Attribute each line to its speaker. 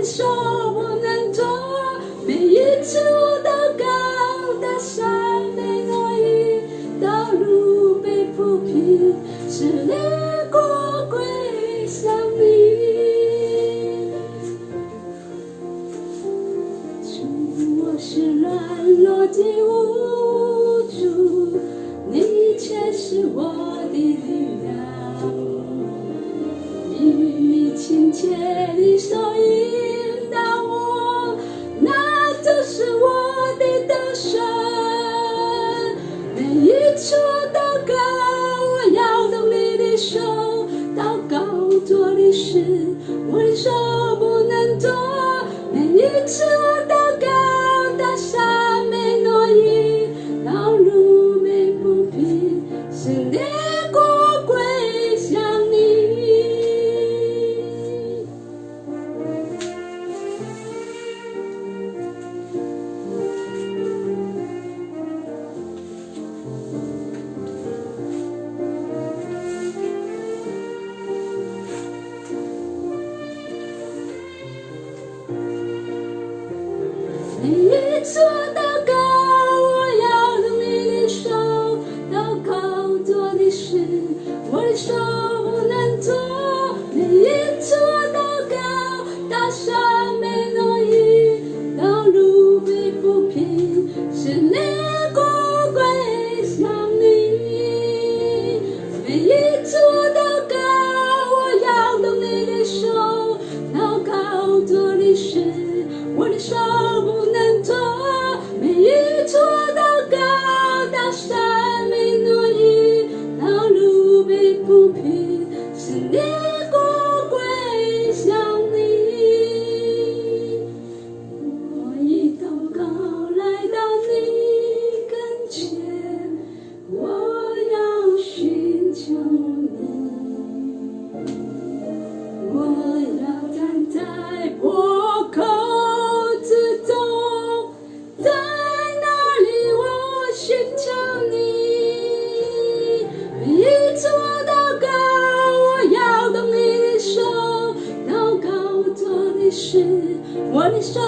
Speaker 1: 手不能做。每一次我祷告，大山被挪移，道路被铺平，是列国归向你。主，我是软弱的无助，你却是我的力量。你亲切的手引导我，那就是我的得胜。每一次我祷告，我要动你的手，祷告做的事，我的手不能做。每一次我祷告，大山被挪移，道路被铺平，是列国归向你。每一次我祷告，我要动你的手，祷告做的事，我的手不能做。每一次我祷告，大山被挪移，道路被铺平，是列国归向你。每一次我祷告，我要动你的手，祷告做的事，我的手不能做。每一次我祷告，大山被挪移，道路被铺平，是列国归向你。我以祷告来到你跟前，我要寻求你，我要站在破口之中，在那里我寻求你。每一次我祷告，我要动你的手，祷告做的事，我的手